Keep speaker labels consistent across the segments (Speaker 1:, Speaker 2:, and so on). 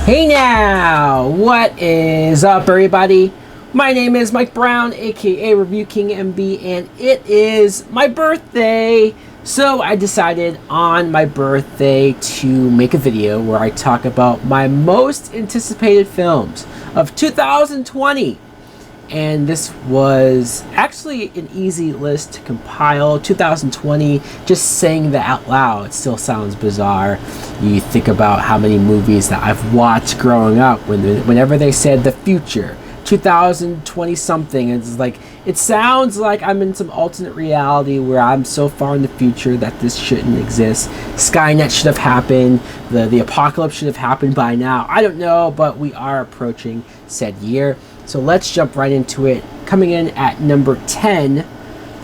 Speaker 1: Hey now, what is up everybody? My name is Mike Brown, aka Review King MB, and it is my birthday. So I decided on my birthday to make a video where I talk about my most anticipated films of 2020. And this was actually an easy list to compile. 2020, just saying that out loud still sounds bizarre. You think about how many movies that I've watched growing up whenever they said the future, 2020 something, it's like it sounds like I'm in some alternate reality where I'm so far in the future that this shouldn't exist. Skynet should have happened, the apocalypse should have happened by now. I don't know, but we are approaching said year. So let's jump right into it. Coming in at number 10,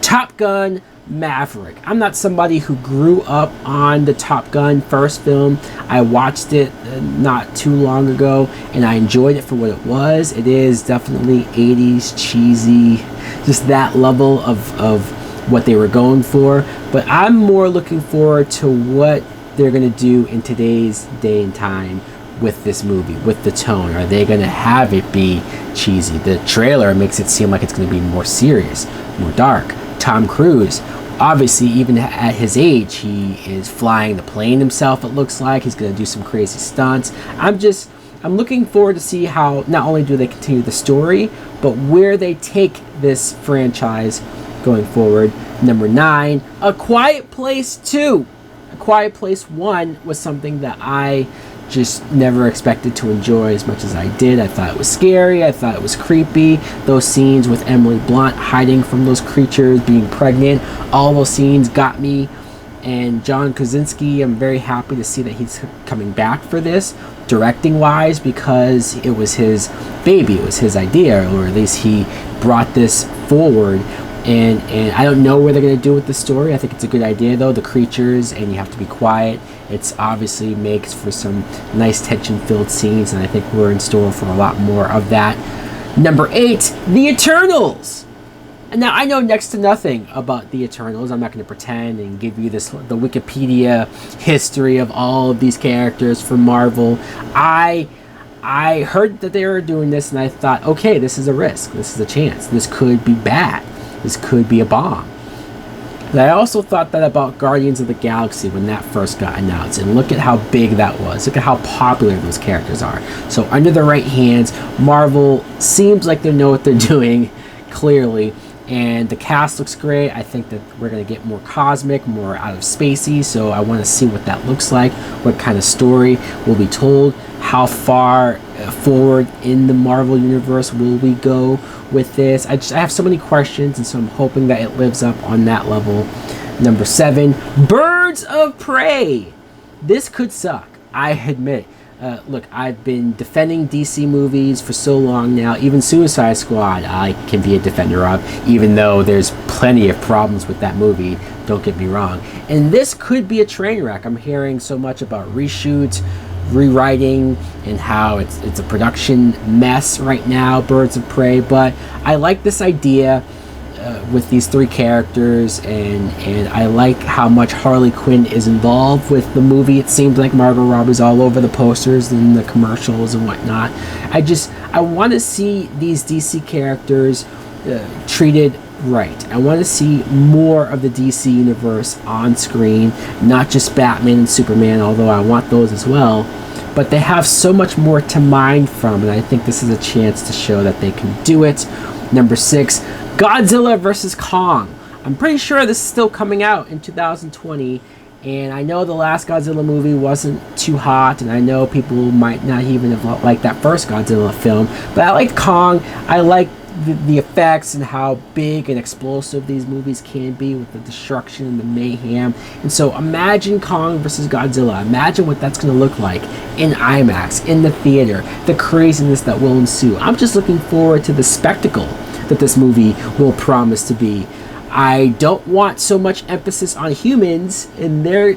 Speaker 1: Top Gun Maverick. I'm not somebody who grew up on the Top Gun first film. I watched it not too long ago and I enjoyed it for what it was. It is definitely 80s cheesy, just that level of what they were going for. But I'm more looking forward to what they're going to do in today's day and time with this movie, with the tone. Are they going to have it be cheesy? The trailer makes it seem like it's going to be more serious, more dark. Tom Cruise, obviously, even at his age, he is flying the plane himself, it looks like. He's going to do some crazy stunts. I'm looking forward to see how not only do they continue the story, but where they take this franchise going forward. Number 9, A Quiet Place 2. A Quiet Place 1 was something that I just never expected to enjoy as much as I did. I thought it was scary. I thought it was creepy. Those scenes with Emily Blunt hiding from those creatures, being pregnant, all those scenes got me. And John Krasinski, I'm very happy to see that he's coming back for this, directing wise, because it was his baby. It was his idea, or at least he brought this forward. And I don't know where they're going to do with the story. I think it's a good idea, though. The creatures, and you have to be quiet. It's obviously makes for some nice tension-filled scenes, and I think we're in store for a lot more of that. Number 8, The Eternals. And now, I know next to nothing about The Eternals. I'm not going to pretend and give you the Wikipedia history of all of these characters from Marvel. I heard that they were doing this, and I thought, okay, this is a risk. This is a chance. This could be bad. This could be a bomb. But I also thought that about Guardians of the Galaxy when that first got announced, and look at how big that was. Look at how popular those characters are. So under the right hands, Marvel seems like they know what they're doing, clearly, and the cast looks great. I think that we're going to get more cosmic, more out of spacey, so I want to see what that looks like, what kind of story will be told, how far forward in the Marvel universe will we go with this. I have so many questions, and so I'm hoping that it lives up on that level. Number 7, Birds of Prey. This could suck, I admit. Look, I've been defending DC movies for so long now. Even Suicide Squad I can be a defender of, even though there's plenty of problems with that movie, don't get me wrong. And this could be a train wreck. I'm hearing so much about reshoots, rewriting, and how it's a production mess right now, Birds of Prey. But I like this idea with these 3 characters, and I like how much Harley Quinn is involved with the movie. It seems like Margot Robbie's all over the posters and the commercials and whatnot. I want to see these DC characters treated right. I want to see more of the DC universe on screen, not just Batman and Superman, although I want those as well. But they have so much more to mine from, and I think this is a chance to show that they can do it. Number 6, Godzilla vs. Kong. I'm pretty sure this is still coming out in 2020, and I know the last Godzilla movie wasn't too hot, and I know people might not even have liked that first Godzilla film, but I liked Kong. I like the effects and how big and explosive these movies can be with the destruction and the mayhem. And so imagine Kong versus Godzilla. Imagine what that's going to look like in IMAX, in the theater, the craziness that will ensue. I'm just looking forward to the spectacle that this movie will promise to be. I don't want so much emphasis on humans and their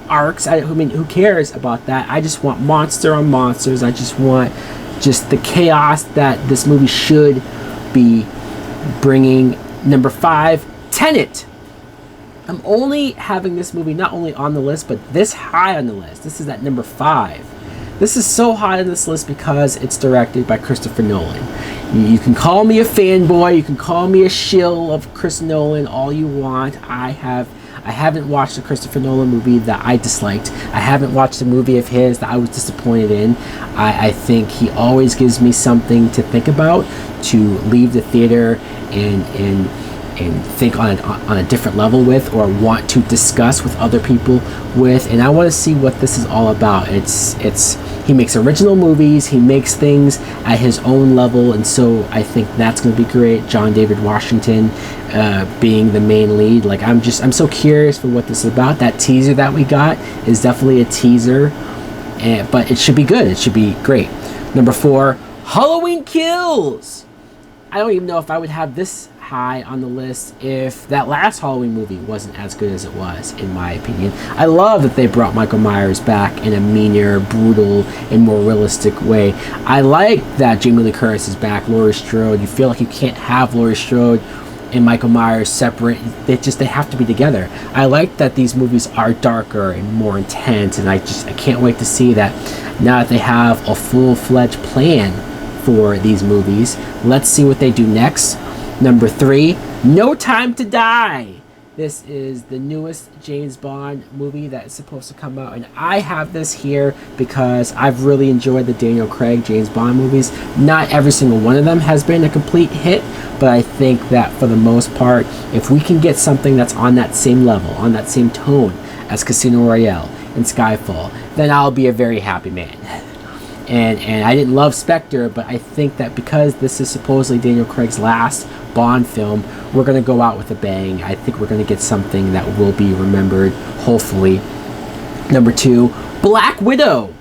Speaker 1: arcs. I mean, who cares about that? I just want monster on monsters. I just want the chaos that this movie should be bringing. Number 5, Tenet. I'm only having this movie not only on the list, but this high on the list. This is at number 5. This is so high on this list because it's directed by Christopher Nolan. You can call me a fanboy, you can call me a shill of Chris Nolan all you want. I haven't watched a Christopher Nolan movie that I disliked. I haven't watched a movie of his that I was disappointed in. I think he always gives me something to think about, to leave the theater and think on a different level with, or want to discuss with other people with. And I want to see what this is all about. He makes original movies, he makes things at his own level, and so I think that's going to be great. John David Washington being the main lead. Like, I'm so curious for what this is about. That teaser that we got is definitely a teaser, but it should be good. It should be great. Number 4, Halloween Kills. I don't even know if I would have this high on the list if that last Halloween movie wasn't as good as it was, in my opinion. I love that they brought Michael Myers back in a meaner, brutal, and more realistic way. I like that Jamie Lee Curtis is back, Laurie Strode. You feel like you can't have Laurie Strode and Michael Myers separate. They have to be together. I like that these movies are darker and more intense, and I can't wait to see that now that they have a full-fledged plan for these movies. Let's see what they do next. Number 3, No Time to Die. This is the newest James Bond movie that is supposed to come out, and I have this here because I've really enjoyed the Daniel Craig James Bond movies. Not every single one of them has been a complete hit, but I think that for the most part, if we can get something that's on that same level, on that same tone as Casino Royale and Skyfall, then I'll be a very happy man. And I didn't love Spectre, but I think that because this is supposedly Daniel Craig's last Bond film, we're going to go out with a bang. I think we're going to get something that will be remembered, hopefully. Number 2, Black Widow.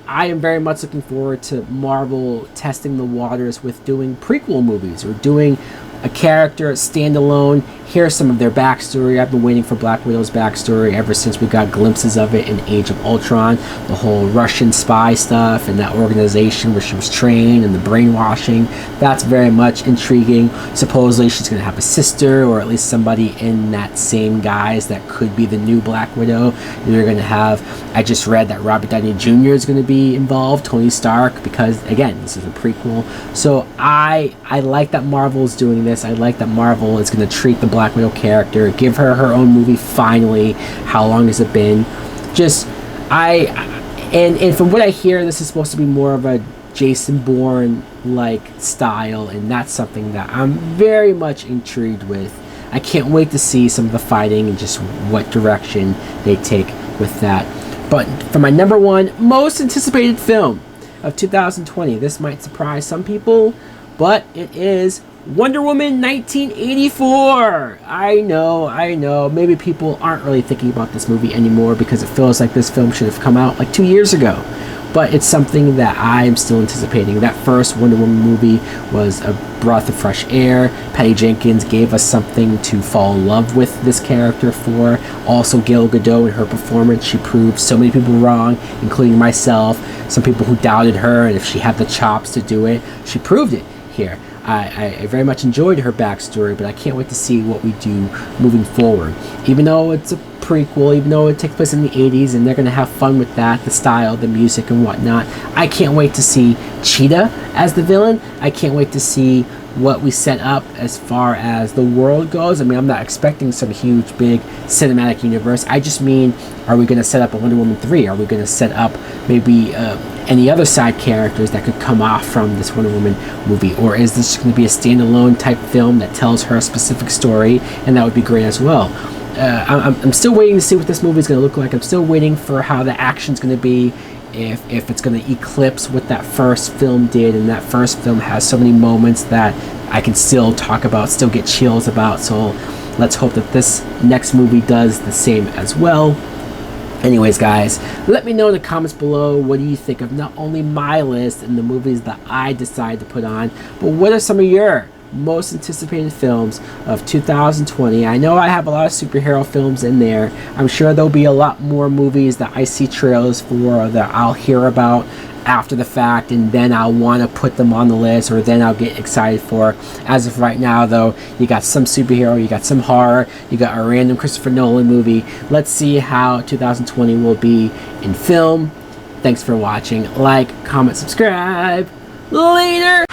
Speaker 1: I am very much looking forward to Marvel testing the waters with doing prequel movies, or doing a character standalone. Here's some of their backstory. I've been waiting for Black Widow's backstory ever since we got glimpses of it in Age of Ultron. The whole Russian spy stuff and that organization where she was trained and the brainwashing. That's very much intriguing. Supposedly she's going to have a sister, or at least somebody in that same guise that could be the new Black Widow. They're going to have, I just read that Robert Downey Jr. is going to be involved, Tony Stark, because again, this is a prequel. So I like that Marvel is doing this. I like that Marvel is going to treat the Black Widow character, give her her own movie finally. How long has it been? And from what I hear, this is supposed to be more of a Jason Bourne like style, and that's something that I'm very much intrigued with. I can't wait to see some of the fighting and just what direction they take with that. But for my number 1 most anticipated film of 2020, this might surprise some people, but it is Wonder Woman 1984. I know. Maybe people aren't really thinking about this movie anymore because it feels like this film should have come out like 2 years ago. But it's something that I'm still anticipating. That first Wonder Woman movie was a breath of fresh air. Patty Jenkins gave us something to fall in love with this character for. Also, Gal Gadot and her performance. She proved so many people wrong, including myself. Some people who doubted her, and if she had the chops to do it, she proved it here. I very much enjoyed her backstory, but I can't wait to see what we do moving forward. Even though it's a prequel, even though it takes place in the 80s, and they're going to have fun with that, the style, the music, and whatnot, I can't wait to see Cheetah as the villain. I can't wait to see what we set up as far as the world goes. I mean, I'm not expecting some huge, big cinematic universe. I just mean, are we going to set up a Wonder Woman 3? Are we going to set up maybe any other side characters that could come off from this Wonder Woman movie? Or is this going to be a standalone type film that tells her a specific story? And that would be great as well. I'm still waiting to see what this movie is going to look like. I'm still waiting for how the action's going to be. If it's going to eclipse what that first film did, and that first film has so many moments that I can still talk about, still get chills about. So let's hope that this next movie does the same as well. Anyways, guys, let me know in the comments below, what do you think of not only my list and the movies that I decided to put on, but what are some of your most anticipated films of 2020. I know I have a lot of superhero films in there. I'm sure there'll be a lot more movies that I see trailers for, or that I'll hear about after the fact, and then I'll want to put them on the list, or then I'll get excited for. As of right now, though, you got some superhero, you got some horror, you got a random Christopher Nolan movie. Let's see how 2020 will be in film, Thanks for watching. Like, comment, subscribe. Later!